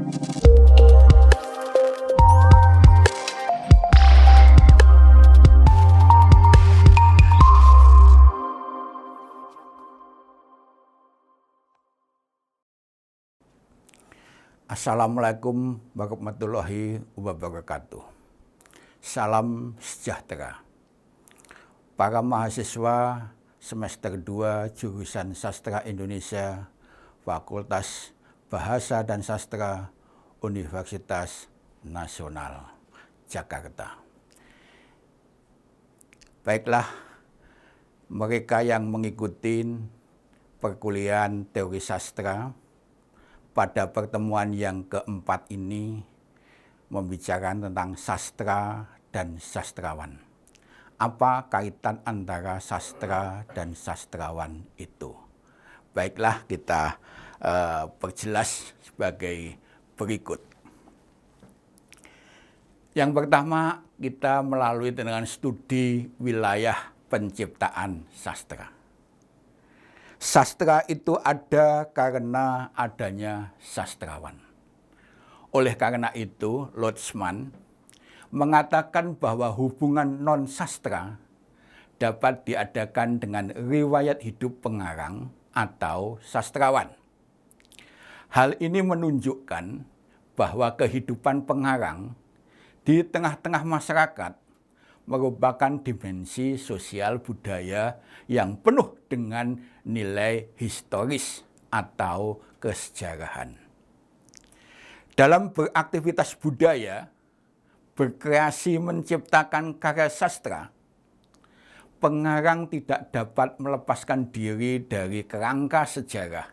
Assalamualaikum warahmatullahi wabarakatuh. Salam sejahtera. Para mahasiswa semester 2 jurusan Sastra Indonesia, Fakultas Bahasa dan Sastra, Universitas Nasional Jakarta. Baiklah, mereka yang mengikuti perkuliahan teori sastra pada pertemuan yang keempat ini membicarakan tentang sastra dan sastrawan. Apa kaitan antara sastra dan sastrawan itu? Baiklah, kita perjelas sebagai berikut. Yang pertama, kita melalui dengan studi wilayah penciptaan sastra. Sastra itu ada karena adanya sastrawan. Oleh karena itu, Lottsman mengatakan bahwa hubungan non-sastra dapat diadakan dengan riwayat hidup pengarang atau sastrawan. Hal ini menunjukkan bahwa kehidupan pengarang di tengah-tengah masyarakat merupakan dimensi sosial budaya yang penuh dengan nilai historis atau kesejarahan. Dalam beraktivitas budaya, berkreasi menciptakan karya sastra, pengarang tidak dapat melepaskan diri dari kerangka sejarah,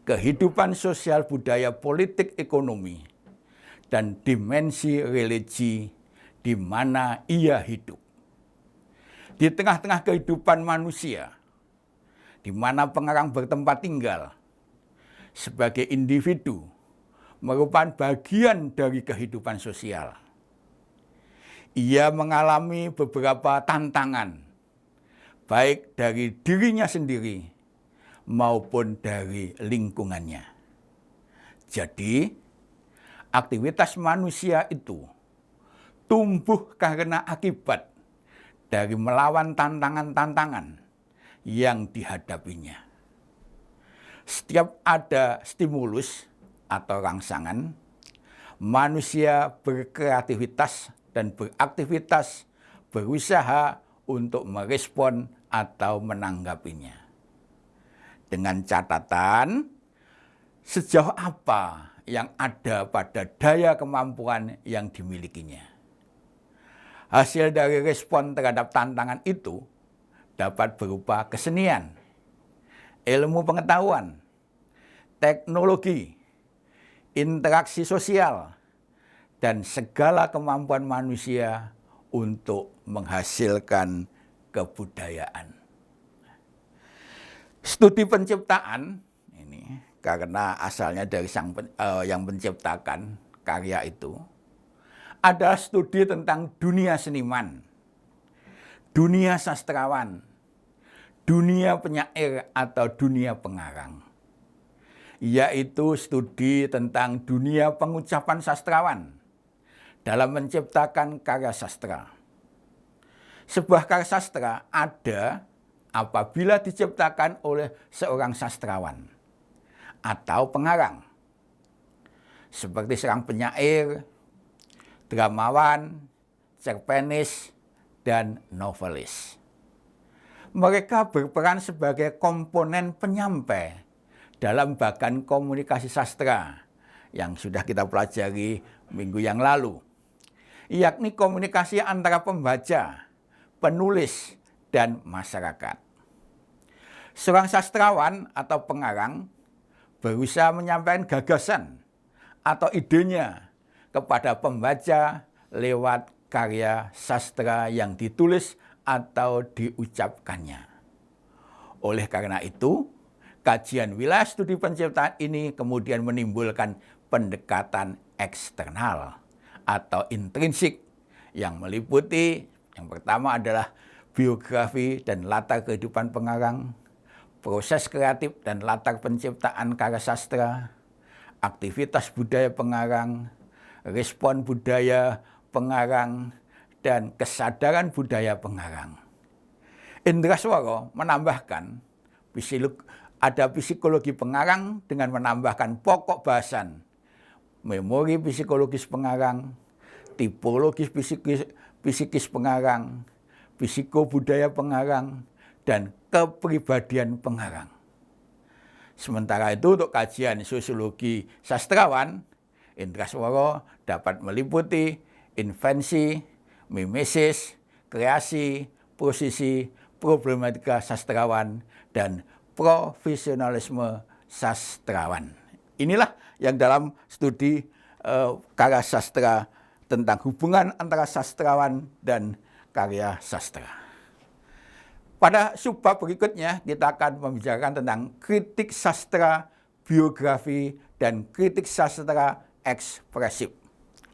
kehidupan sosial budaya politik ekonomi, dan dimensi religi di mana ia hidup. Di tengah-tengah kehidupan manusia, di mana pengarang bertempat tinggal sebagai individu merupakan bagian dari kehidupan sosial. Ia mengalami beberapa tantangan, baik dari dirinya sendiri maupun dari lingkungannya. Jadi, aktivitas manusia itu tumbuh karena akibat dari melawan tantangan-tantangan yang dihadapinya. Setiap ada stimulus atau rangsangan, manusia berkreativitas dan beraktivitas berusaha untuk merespon atau menanggapinya. Dengan catatan, sejauh apa yang ada pada daya kemampuan yang dimilikinya. Hasil dari respon terhadap tantangan itu dapat berupa kesenian, ilmu pengetahuan, teknologi, interaksi sosial, dan segala kemampuan manusia untuk menghasilkan kebudayaan. Studi penciptaan ini karena asalnya dari yang menciptakan karya itu, adalah studi tentang dunia seniman, dunia sastrawan, dunia penyair atau dunia pengarang. Yaitu studi tentang dunia pengucapan sastrawan dalam menciptakan karya sastra. Sebuah karya sastra ada apabila diciptakan oleh seorang sastrawan atau pengarang, seperti seorang penyair, dramawan, cerpenis, dan novelis. Mereka berperan sebagai komponen penyampai dalam bagan komunikasi sastra yang sudah kita pelajari minggu yang lalu, yakni komunikasi antara pembaca, penulis, dan masyarakat. Seorang sastrawan atau pengarang berusaha menyampaikan gagasan atau idenya kepada pembaca lewat karya sastra yang ditulis atau diucapkannya. Oleh karena itu, kajian wilayah studi penciptaan ini kemudian menimbulkan pendekatan eksternal atau intrinsik yang meliputi yang pertama adalah biografi dan latar kehidupan pengarang, proses kreatif dan latar penciptaan karya sastra, aktivitas budaya pengarang, respon budaya pengarang, dan kesadaran budaya pengarang. Indra Swara menambahkan, ada psikologi pengarang dengan menambahkan pokok bahasan, memori psikologis pengarang, tipologis psikis pengarang, psikobudaya pengarang, dan kepribadian pengarang. Sementara itu untuk kajian sosiologi sastrawan, Indra Swara dapat meliputi invensi, mimesis, kreasi, posisi, problematika sastrawan, dan profesionalisme sastrawan. Inilah yang dalam studi karya sastra tentang hubungan antara sastrawan dan karya sastra. Pada subbab berikutnya kita akan membicarakan tentang kritik sastra biografi dan kritik sastra ekspresif.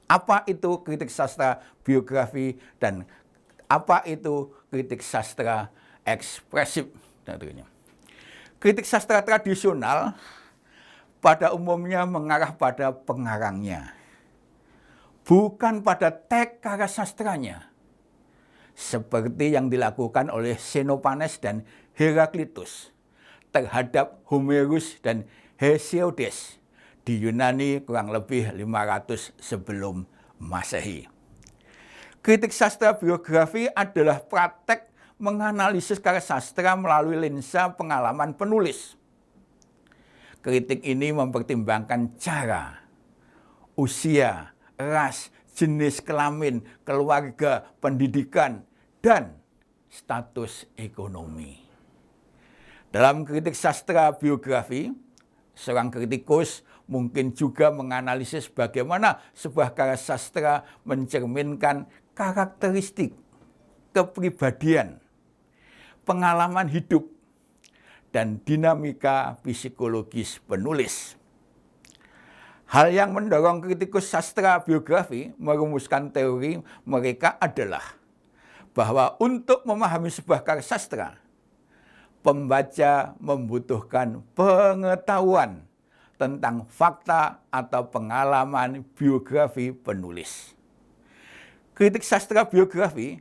Apa itu kritik sastra biografi dan apa itu kritik sastra ekspresif? Kritik sastra tradisional pada umumnya mengarah pada pengarangnya, bukan pada teks karya sastranya, seperti yang dilakukan oleh Xenophanes dan Heraklitus terhadap Homerus dan Hesiodes di Yunani kurang lebih 500 sebelum Masehi. Kritik sastra biografi adalah praktek menganalisis karya sastra melalui lensa pengalaman penulis. Kritik ini mempertimbangkan cara, usia, ras, jenis kelamin, keluarga, pendidikan, dan status ekonomi. Dalam kritik sastra biografi, seorang kritikus mungkin juga menganalisis bagaimana sebuah karya sastra mencerminkan karakteristik, kepribadian, pengalaman hidup, dan dinamika psikologis penulis. Hal yang mendorong kritikus sastra biografi merumuskan teori mereka adalah bahwa untuk memahami sebuah karya sastra, pembaca membutuhkan pengetahuan tentang fakta atau pengalaman biografi penulis. Kritik sastra biografi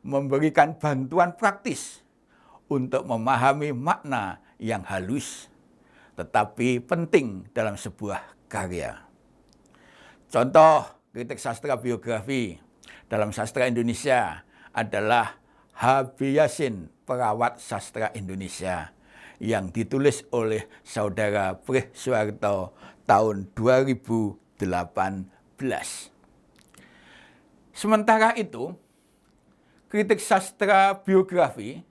memberikan bantuan praktis untuk memahami makna yang halus, tetapi penting dalam sebuah karya. Contoh kritik sastra biografi dalam sastra Indonesia adalah H.B. Yasin, Perawat Sastra Indonesia, yang ditulis oleh saudara Prih Soeharto tahun 2018. Sementara itu, kritik sastra biografi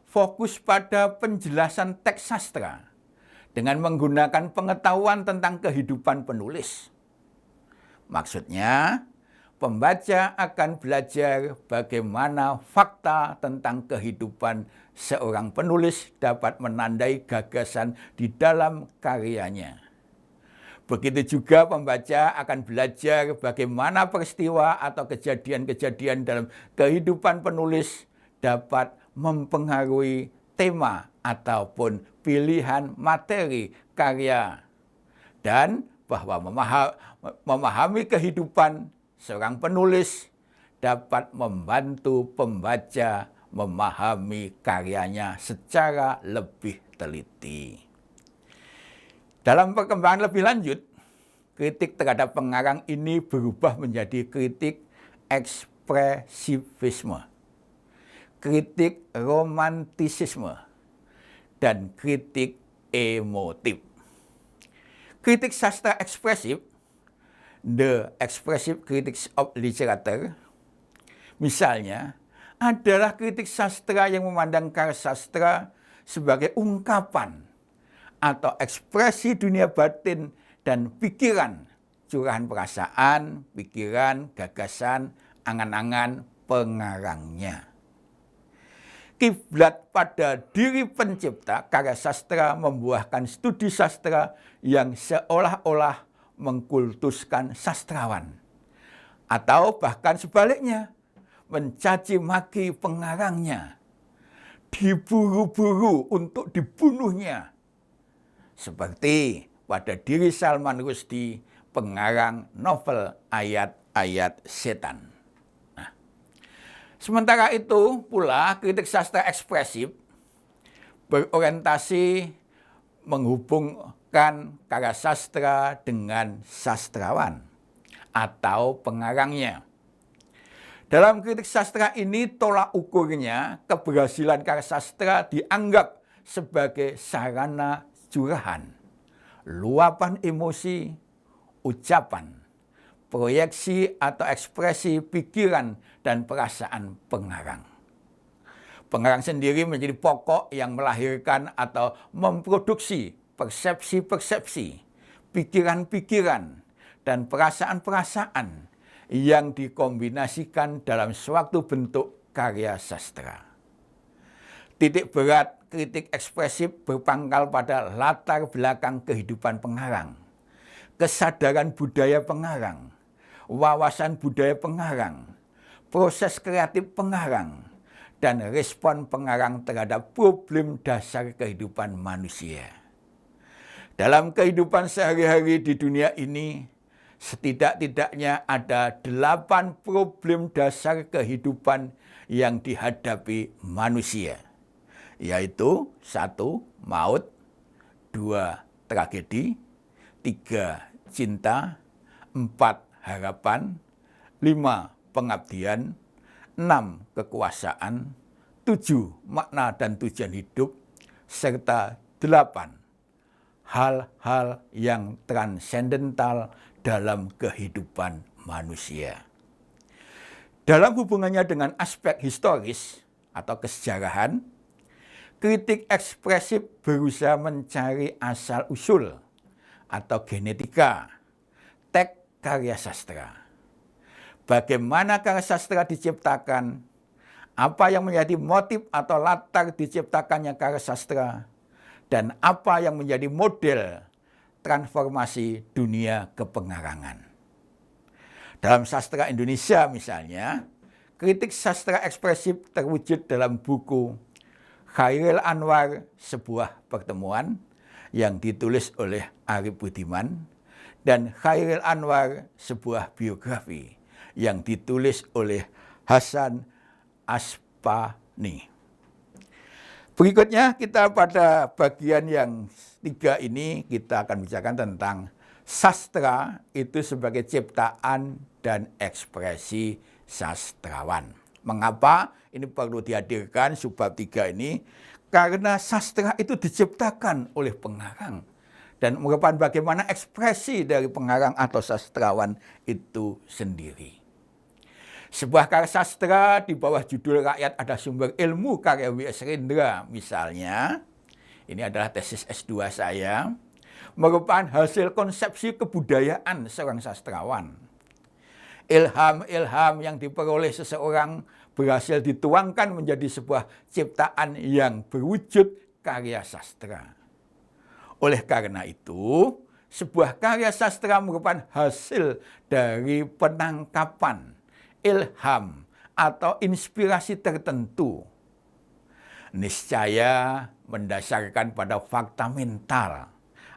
fokus pada penjelasan teks sastra dengan menggunakan pengetahuan tentang kehidupan penulis. Maksudnya, pembaca akan belajar bagaimana fakta tentang kehidupan seorang penulis dapat menandai gagasan di dalam karyanya. Begitu juga pembaca akan belajar bagaimana peristiwa atau kejadian-kejadian dalam kehidupan penulis dapat mempengaruhi tema ataupun pilihan materi karya, dan bahwa memahami kehidupan seorang penulis dapat membantu pembaca memahami karyanya secara lebih teliti. Dalam perkembangan lebih lanjut, kritik terhadap pengarang ini berubah menjadi kritik ekspresivisme, kritik romantisisme, dan kritik emotif. Kritik sastra ekspresif, the expressive critics of literature, misalnya, adalah kritik sastra yang memandang karya sastra sebagai ungkapan atau ekspresi dunia batin dan pikiran, curahan perasaan, pikiran, gagasan, angan-angan pengarangnya. Kiblat pada diri pencipta karya sastra membuahkan studi sastra yang seolah-olah mengkultuskan sastrawan, atau bahkan sebaliknya, mencaci maki pengarangnya, diburu-buru untuk dibunuhnya, seperti pada diri Salman Rushdie, pengarang novel Ayat-Ayat Setan. Nah, sementara itu pula kritik sastra ekspresif berorientasi menghubungkan karya sastra dengan sastrawan atau pengarangnya. Dalam kritik sastra ini tolak ukurnya keberhasilan karya sastra dianggap sebagai sarana curahan, luapan emosi, ucapan, proyeksi atau ekspresi pikiran dan perasaan pengarang. Pengarang sendiri menjadi pokok yang melahirkan atau memproduksi persepsi-persepsi, pikiran-pikiran, dan perasaan-perasaan yang dikombinasikan dalam suatu bentuk karya sastra. Titik berat kritik ekspresif berpangkal pada latar belakang kehidupan pengarang, kesadaran budaya pengarang, wawasan budaya pengarang, proses kreatif pengarang, dan respon pengarang terhadap problem dasar kehidupan manusia. Dalam kehidupan sehari-hari di dunia ini, setidak-tidaknya ada 8 problem dasar kehidupan yang dihadapi manusia, yaitu 1. Maut, 2. Tragedi, 3. Cinta, 4. Harapan, 5. Pengabdian, 6. Kekuasaan, 7. Makna dan tujuan hidup, serta 8. Hal-hal yang transendental dalam kehidupan manusia. Dalam hubungannya dengan aspek historis atau kesejarahan, kritik ekspresif berusaha mencari asal-usul atau genetika teks karya sastra. Bagaimana karya sastra diciptakan, apa yang menjadi motif atau latar diciptakannya karya sastra, dan apa yang menjadi model transformasi dunia kepengarangan. Dalam sastra Indonesia misalnya, kritik sastra ekspresif terwujud dalam buku Chairil Anwar, Sebuah Pertemuan, yang ditulis oleh Arif Budiman, dan Chairil Anwar, Sebuah Biografi, yang ditulis oleh Hasan Ashbani. Berikutnya kita pada bagian yang 3 ini kita akan bicarakan tentang sastra itu sebagai ciptaan dan ekspresi sastrawan. Mengapa ini perlu dihadirkan subbab 3 ini? Karena sastra itu diciptakan oleh pengarang dan merupakan bagaimana ekspresi dari pengarang atau sastrawan itu sendiri. Sebuah karya sastra di bawah judul Rakyat Ada Sumber Ilmu karya W.S. Rendra misalnya, ini adalah tesis S2 saya, merupakan hasil konsepsi kebudayaan seorang sastrawan. Ilham-ilham yang diperoleh seseorang berhasil dituangkan menjadi sebuah ciptaan yang berwujud karya sastra. Oleh karena itu, sebuah karya sastra merupakan hasil dari penangkapan ilham atau inspirasi tertentu, niscaya mendasarkan pada fakta mental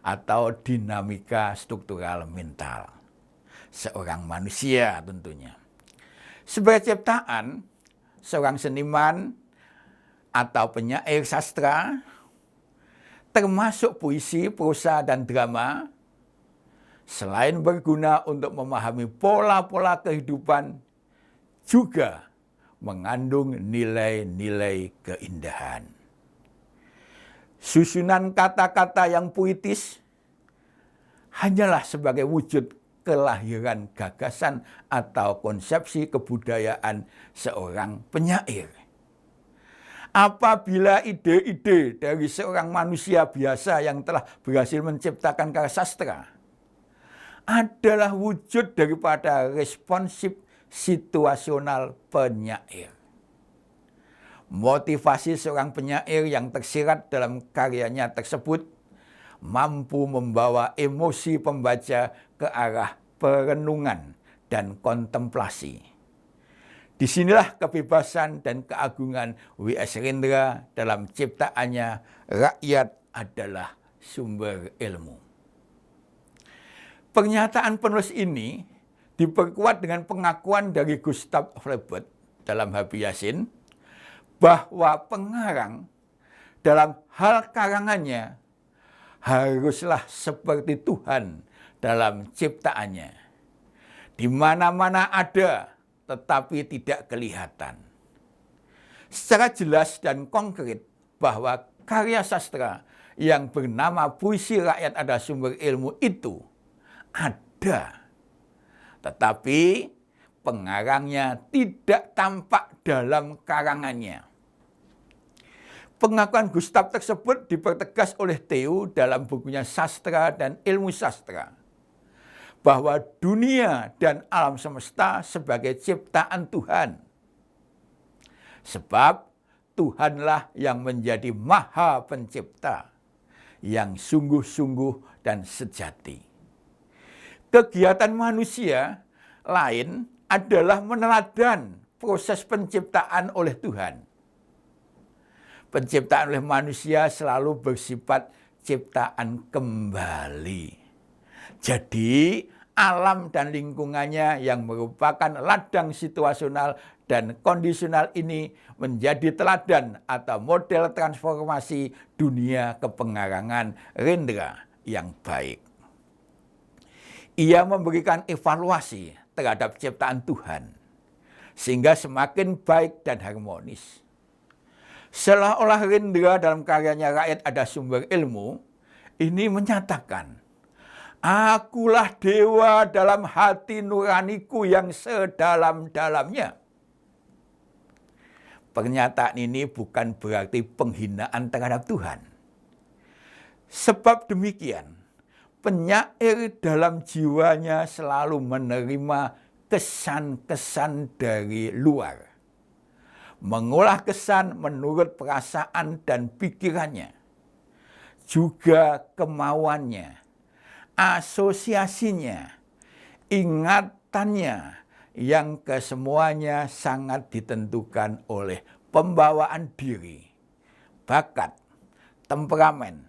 atau dinamika struktural mental seorang manusia tentunya. Sebagai ciptaan, seorang seniman atau penyair sastra, termasuk puisi, prosa, dan drama, selain berguna untuk memahami pola-pola kehidupan, juga mengandung nilai-nilai keindahan. Susunan kata-kata yang puitis hanyalah sebagai wujud kelahiran gagasan atau konsepsi kebudayaan seorang penyair. Apabila ide-ide dari seorang manusia biasa yang telah berhasil menciptakan karya sastra adalah wujud daripada responsif situasional penyair. Motivasi seorang penyair yang tersirat dalam karyanya tersebut mampu membawa emosi pembaca ke arah perenungan dan kontemplasi. Disinilah kebebasan dan keagungan W.S. Rendra dalam ciptaannya Rakyat Adalah Sumber Ilmu. Pernyataan penulis ini diperkuat dengan pengakuan dari Gustav Flaubert dalam Habib Yasin bahwa pengarang dalam hal karangannya haruslah seperti Tuhan dalam ciptaannya. Di mana-mana ada, tetapi tidak kelihatan. Secara jelas dan konkret bahwa karya sastra yang bernama Puisi Rakyat Adalah Sumber Ilmu itu ada. Tetapi pengarangnya tidak tampak dalam karangannya. Pengakuan Gustav tersebut dipertegas oleh Theo dalam bukunya Sastra dan Ilmu Sastra, bahwa dunia dan alam semesta sebagai ciptaan Tuhan. Sebab Tuhanlah yang menjadi Maha Pencipta, yang sungguh-sungguh dan sejati. Kegiatan manusia lain adalah meneladan proses penciptaan oleh Tuhan. Penciptaan oleh manusia selalu bersifat ciptaan kembali. Jadi alam dan lingkungannya yang merupakan ladang situasional dan kondisional ini menjadi teladan atau model transformasi dunia kepengarangan Rendra yang baik. Ia memberikan evaluasi terhadap ciptaan Tuhan sehingga semakin baik dan harmonis. Seolah-olah Rendra dalam karyanya Rakyat Adalah Sumber Ilmu ini menyatakan, akulah dewa dalam hati nuraniku yang sedalam-dalamnya. Pernyataan ini bukan berarti penghinaan terhadap Tuhan. Sebab demikian, penyair dalam jiwanya selalu menerima kesan-kesan dari luar. Mengolah kesan menurut perasaan dan pikirannya. Juga kemauannya, asosiasinya, ingatannya yang kesemuanya sangat ditentukan oleh pembawaan diri, bakat, temperamen,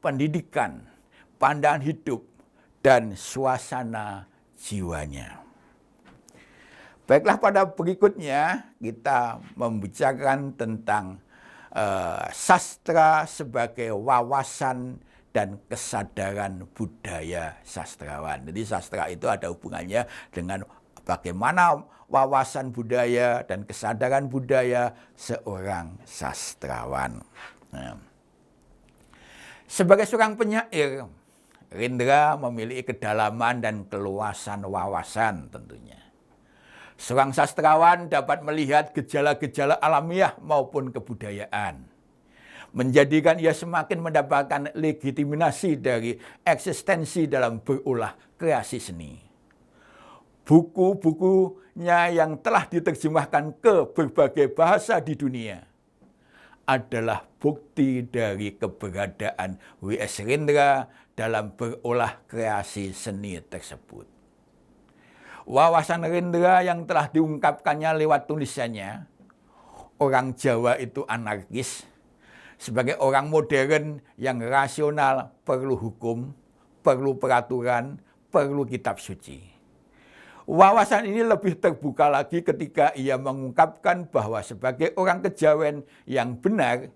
pendidikan, pandangan hidup, dan suasana jiwanya. Baiklah, pada berikutnya kita membicarakan tentang sastra sebagai wawasan dan kesadaran budaya sastrawan. Jadi sastra itu ada hubungannya dengan bagaimana wawasan budaya dan kesadaran budaya seorang sastrawan. Nah, sebagai seorang penyair, Rendra memiliki kedalaman dan keluasan wawasan tentunya. Seorang sastrawan dapat melihat gejala-gejala alamiah maupun kebudayaan, menjadikan ia semakin mendapatkan legitimasi dari eksistensi dalam berulah kreasi seni. Buku-bukunya yang telah diterjemahkan ke berbagai bahasa di dunia adalah bukti dari keberadaan W.S. Rendra dalam berulah kreasi seni tersebut. Wawasan Rendra yang telah diungkapkannya lewat tulisannya, orang Jawa itu anarkis, sebagai orang modern yang rasional perlu hukum, perlu peraturan, perlu kitab suci. Wawasan ini lebih terbuka lagi ketika ia mengungkapkan bahwa sebagai orang kejawen yang benar,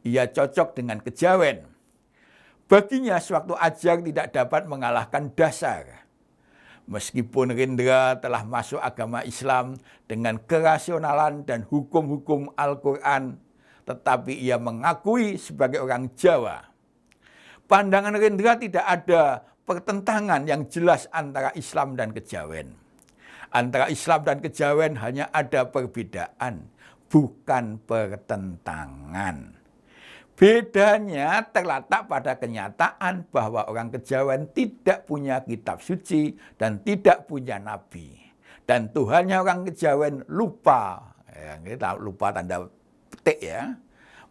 ia cocok dengan kejawen. Baginya sewaktu ajar tidak dapat mengalahkan dasar. Meskipun Rendra telah masuk agama Islam dengan kerasionalan dan hukum-hukum Al-Quran, tetapi ia mengakui sebagai orang Jawa. Pandangan Rendra tidak ada pertentangan yang jelas antara Islam dan kejawen. Antara Islam dan kejawen hanya ada perbedaan, bukan pertentangan. Bedanya terletak pada kenyataan bahwa orang kejawen tidak punya kitab suci dan tidak punya nabi. Dan Tuhannya orang kejawen lupa, kita lupa tanda petik ya,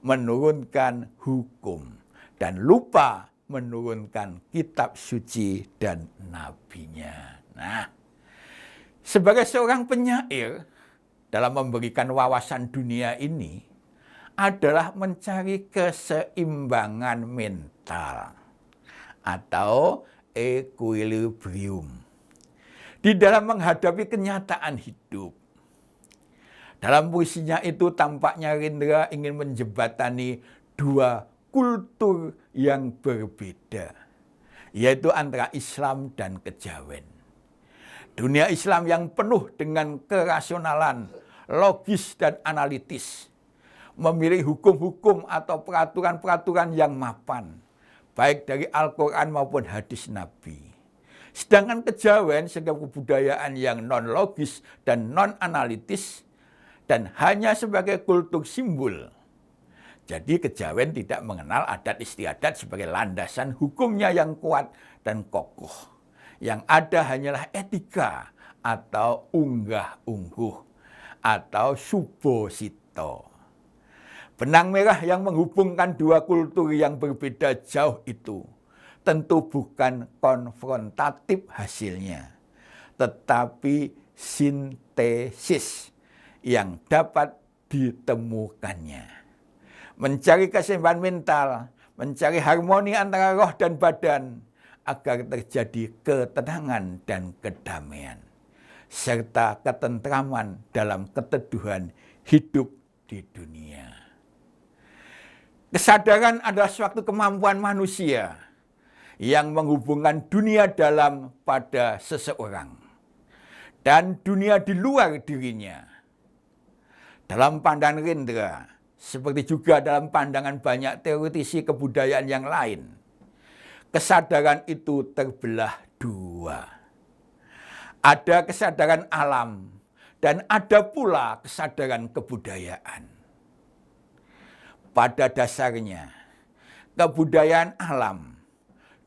menurunkan hukum. Dan lupa menurunkan kitab suci dan nabinya. Nah, sebagai seorang penyair dalam memberikan wawasan dunia ini, adalah mencari keseimbangan mental atau equilibrium. Di dalam menghadapi kenyataan hidup. Dalam puisinya itu tampaknya Rendra ingin menjembatani dua kultur yang berbeda, yaitu antara Islam dan kejawen. Dunia Islam yang penuh dengan kerasionalan, logis dan analitis, memilih hukum-hukum atau peraturan-peraturan yang mapan, baik dari Al-Quran maupun hadis Nabi. Sedangkan kejawen sebagai kebudayaan yang non-logis dan non-analitis, dan hanya sebagai kultur simbol. Jadi kejawen tidak mengenal adat istiadat sebagai landasan hukumnya yang kuat dan kokoh. Yang ada hanyalah etika atau unggah-ungguh atau subosito. Benang merah yang menghubungkan dua kultur yang berbeda jauh itu tentu bukan konfrontatif hasilnya, tetapi sintesis yang dapat ditemukannya. Mencari keseimbangan mental, mencari harmoni antara roh dan badan, agar terjadi ketenangan dan kedamaian, serta ketentraman dalam keteduhan hidup di dunia. Kesadaran adalah suatu kemampuan manusia yang menghubungkan dunia dalam pada seseorang dan dunia di luar dirinya. Dalam pandangan Rendra, seperti juga dalam pandangan banyak teoretisi kebudayaan yang lain, kesadaran itu terbelah dua. Ada kesadaran alam dan ada pula kesadaran kebudayaan. Pada dasarnya, kebudayaan alam,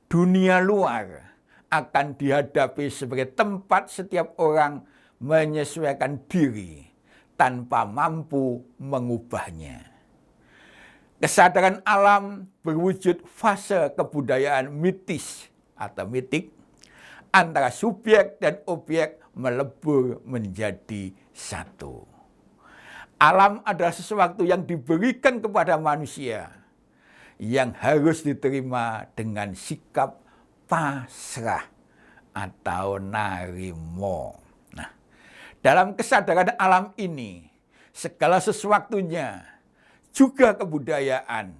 dunia luar, akan dihadapi sebagai tempat setiap orang menyesuaikan diri tanpa mampu mengubahnya. Kesadaran alam berwujud fase kebudayaan mitis atau mitik, antara subjek dan objek melebur menjadi satu. Alam adalah sesuatu yang diberikan kepada manusia, yang harus diterima dengan sikap pasrah atau narimo. Nah, dalam kesadaran alam ini, segala sesuatunya, juga kebudayaan,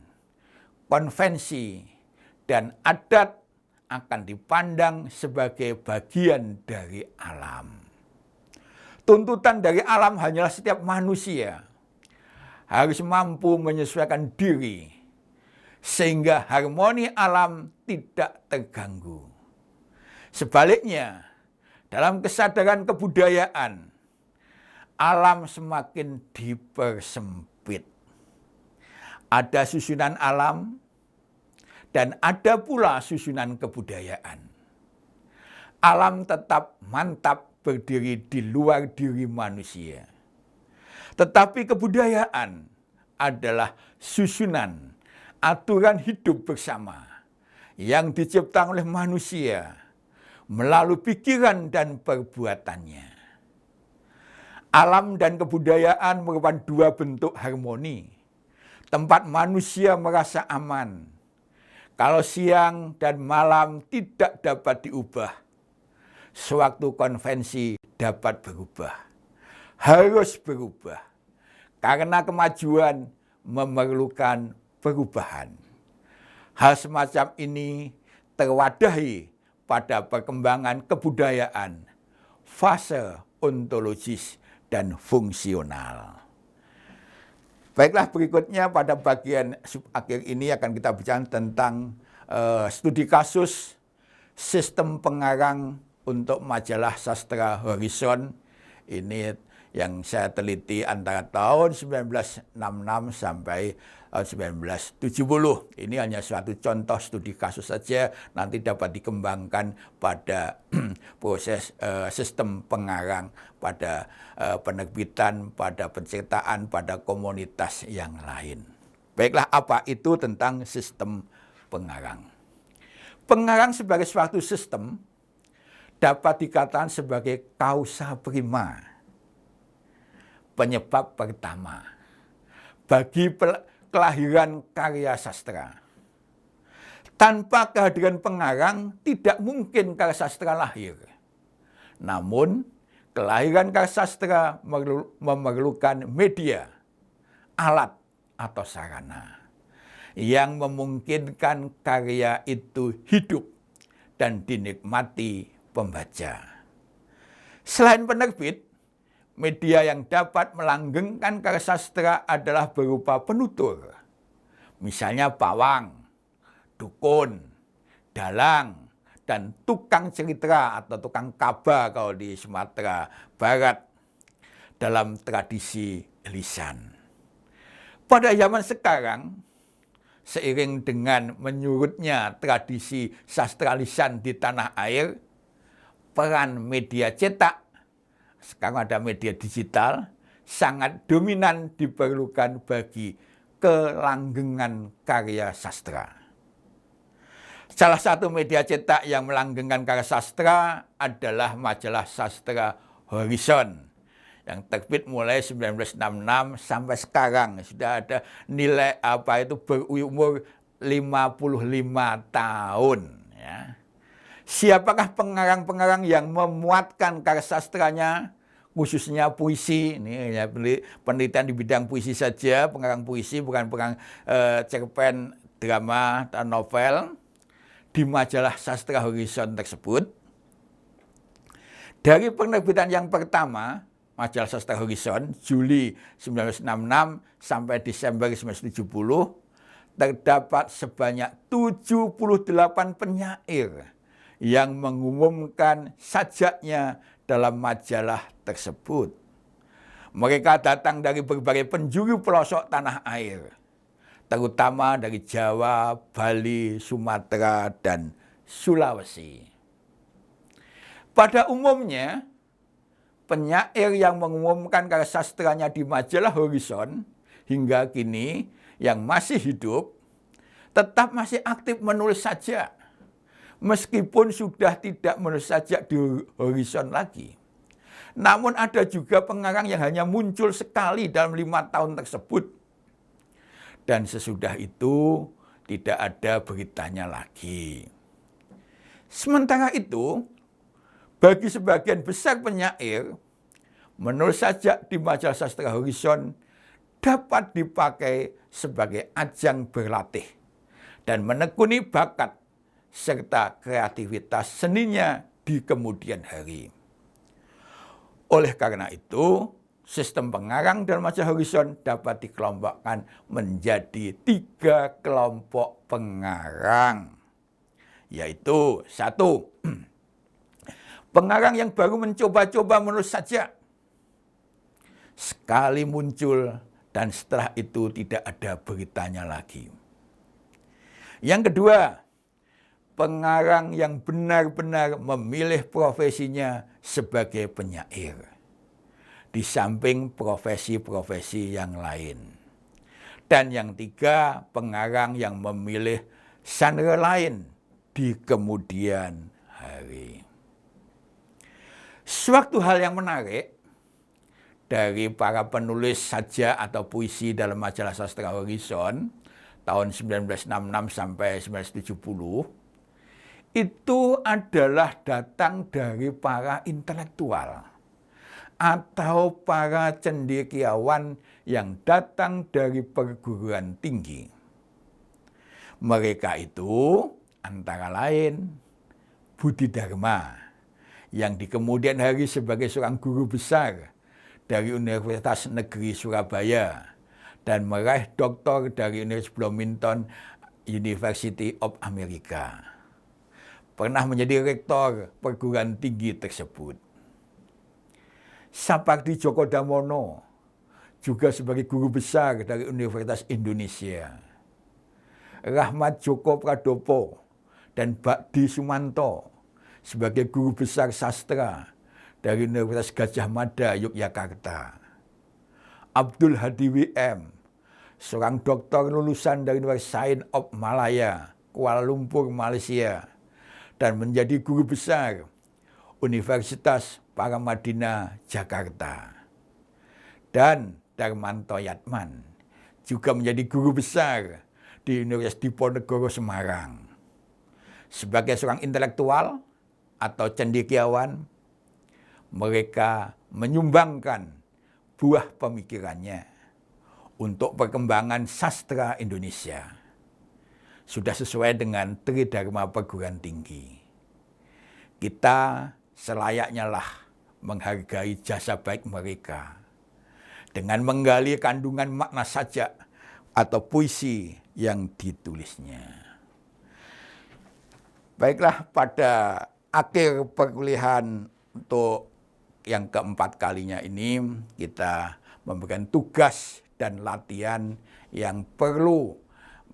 konvensi, dan adat akan dipandang sebagai bagian dari alam. Tuntutan dari alam hanyalah setiap manusia harus mampu menyesuaikan diri, sehingga harmoni alam tidak terganggu. Sebaliknya, dalam kesadaran kebudayaan, alam semakin dipersempit. Ada susunan alam dan ada pula susunan kebudayaan. Alam tetap mantap berdiri di luar diri manusia. Tetapi kebudayaan adalah susunan aturan hidup bersama yang diciptakan oleh manusia melalui pikiran dan perbuatannya. Alam dan kebudayaan merupakan dua bentuk harmoni, tempat manusia merasa aman. Kalau siang dan malam tidak dapat diubah, sewaktu konvensi dapat berubah, harus berubah, karena kemajuan memerlukan perubahan. Hal semacam ini terwadahi pada perkembangan kebudayaan, fase ontologis dan fungsional. Baiklah, berikutnya pada bagian subakhir ini akan kita bicara tentang studi kasus sistem pengarang untuk majalah sastra Horizon. Ini yang saya teliti antara tahun 1966 sampai tahun 1970. Ini hanya suatu contoh studi kasus saja, nanti dapat dikembangkan pada proses sistem pengarang, pada penerbitan, pada penciptaan, pada komunitas yang lain. Baiklah, apa itu tentang sistem pengarang? Pengarang sebagai suatu sistem dapat dikatakan sebagai kausa prima, penyebab pertama bagi kelahiran karya sastra. Tanpa kehadiran pengarang, tidak mungkin karya sastra lahir. Namun, kelahiran karya sastra memerlukan media, alat, atau sarana yang memungkinkan karya itu hidup dan dinikmati pembaca. Selain penerbit, media yang dapat melanggengkan karya sastra adalah berupa penutur. Misalnya pawang, dukun, dalang, dan tukang cerita atau tukang kaba kalau di Sumatera Barat dalam tradisi lisan. Pada zaman sekarang, seiring dengan menyurutnya tradisi sastra lisan di tanah air, peran media cetak, sekarang ada media digital, sangat dominan diperlukan bagi kelanggengan karya sastra. Salah satu media cetak yang melanggengkan karya sastra adalah majalah sastra Horizon yang terbit mulai 1966 sampai sekarang. Sudah ada nilai berumur 55 tahun. Ya. Siapakah pengarang-pengarang yang memuatkan karya sastranya, khususnya puisi? Ini ya, penelitian di bidang puisi saja, pengarang puisi, bukan pengarang cerpen, drama, atau novel. Di majalah sastra Horizon tersebut, dari penerbitan yang pertama, majalah sastra Horizon, Juli 1966 sampai Desember 1970, terdapat sebanyak 78 penyair yang mengumumkan sajaknya dalam majalah tersebut. Mereka datang dari berbagai penjuru pelosok tanah air, terutama dari Jawa, Bali, Sumatera, dan Sulawesi. Pada umumnya, penyair yang mengumumkan karya sastranya di majalah Horizon hingga kini yang masih hidup, tetap masih aktif menulis sajak, meskipun sudah tidak menulis sajak di Horizon lagi. Namun ada juga pengarang yang hanya muncul sekali dalam 5 tahun tersebut, dan sesudah itu tidak ada beritanya lagi. Sementara itu, bagi sebagian besar penyair, menulis sajak di majalah sastra Horizon dapat dipakai sebagai ajang berlatih dan menekuni bakat serta kreativitas seninya di kemudian hari. Oleh karena itu, sistem pengarang dalam majalah Horizon dapat dikelompokkan menjadi 3 kelompok pengarang, yaitu 1. Pengarang yang baru mencoba-coba menulis sajak, sekali muncul dan setelah itu tidak ada beritanya lagi. Yang kedua, pengarang yang benar-benar memilih profesinya sebagai penyair, di samping profesi-profesi yang lain. Dan yang 3, pengarang yang memilih genre lain di kemudian hari. Suatu hal yang menarik dari para penulis sajak atau puisi dalam majalah sastra Horizon tahun 1966 sampai 1970 itu adalah datang dari para intelektual atau para cendekiawan yang datang dari perguruan tinggi. Mereka itu antara lain Budi Dharma, yang di kemudian hari sebagai seorang guru besar dari Universitas Negeri Surabaya dan meraih doktor dari Universitas Bloomington University of America. Pernah menjadi rektor perguruan tinggi tersebut. Sapardi Djoko Damono, juga sebagai guru besar dari Universitas Indonesia. Rahmat Djoko Pradopo dan Bakdi Sumanto sebagai guru besar sastra dari Universitas Gadjah Mada, Yogyakarta. Abdul Hadi WM, seorang doktor lulusan dari Universitas Science of Malaya, Kuala Lumpur, Malaysia, dan menjadi guru besar Universitas Paramadina, Jakarta. Dan Darmanto Yatman juga menjadi guru besar di Universitas Diponegoro, Semarang. Sebagai seorang intelektual atau cendekiawan, mereka menyumbangkan buah pemikirannya untuk perkembangan sastra Indonesia. Sudah sesuai dengan Tridharma Perguruan Tinggi. Kita selayaknya lah menghargai jasa baik mereka dengan menggali kandungan makna sajak atau puisi yang ditulisnya. Baiklah, pada akhir perkuliahan untuk yang keempat kalinya ini kita memberikan tugas dan latihan yang perlu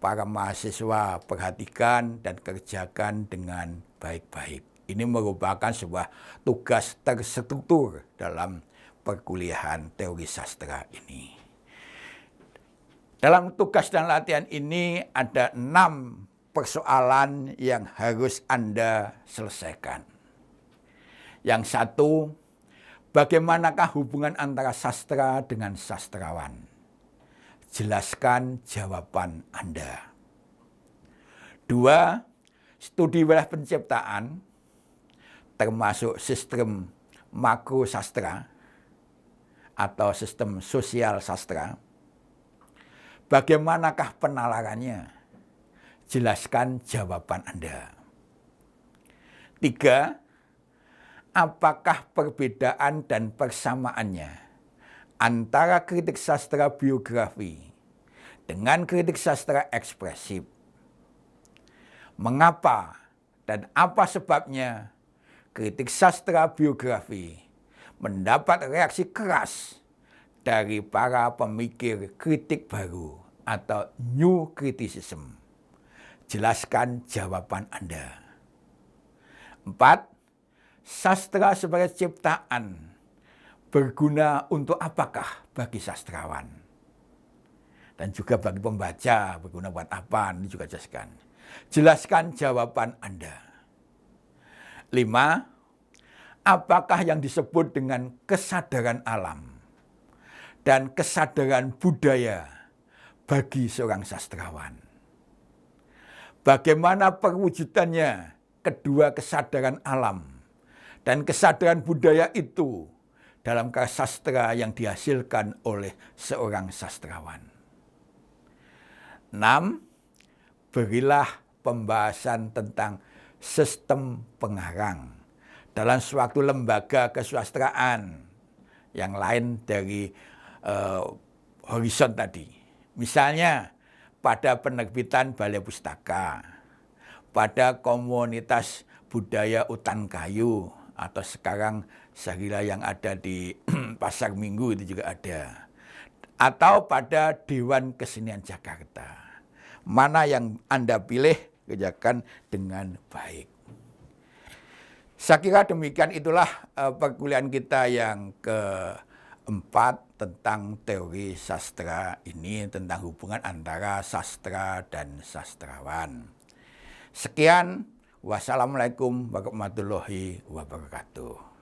para mahasiswa perhatikan dan kerjakan dengan baik-baik. Ini merupakan sebuah tugas terstruktur dalam perkuliahan teori sastra ini. Dalam tugas dan latihan ini ada 6 persoalan yang harus Anda selesaikan. Yang satu, bagaimanakah hubungan antara sastra dengan sastrawan? Jelaskan jawaban Anda. 2, studi wilayah penciptaan, termasuk sistem makro sastra atau sistem sosial sastra. Bagaimanakah penalarannya? Jelaskan jawaban Anda. 3, apakah perbedaan dan persamaannya antara kritik sastra biografi dengan kritik sastra ekspresif? Mengapa dan apa sebabnya kritik sastra biografi mendapat reaksi keras dari para pemikir kritik baru atau new criticism? Jelaskan jawaban Anda. 4, sastra sebagai ciptaan berguna untuk apakah bagi sastrawan? Dan juga bagi pembaca, berguna buat apa? Ini juga jelaskan. Jelaskan jawaban Anda. 5, apakah yang disebut dengan kesadaran alam dan kesadaran budaya bagi seorang sastrawan? Bagaimana perwujudannya kedua kesadaran alam dan kesadaran budaya itu dalam karya sastra yang dihasilkan oleh seorang sastrawan? 6, berilah pembahasan tentang sistem pengarang dalam suatu lembaga kesusastraan yang lain dari horizon tadi. Misalnya pada penerbitan Balai Pustaka, pada komunitas budaya Utan Kayu, atau sekarang Sahila yang ada di Pasar Minggu itu juga ada. Atau pada Dewan Kesenian Jakarta. Mana yang Anda pilih, kerjakan dengan baik. Saya kira demikian, itulah perkuliahan kita yang keempat tentang teori sastra ini, tentang hubungan antara sastra dan sastrawan. Sekian, wassalamualaikum warahmatullahi wabarakatuh.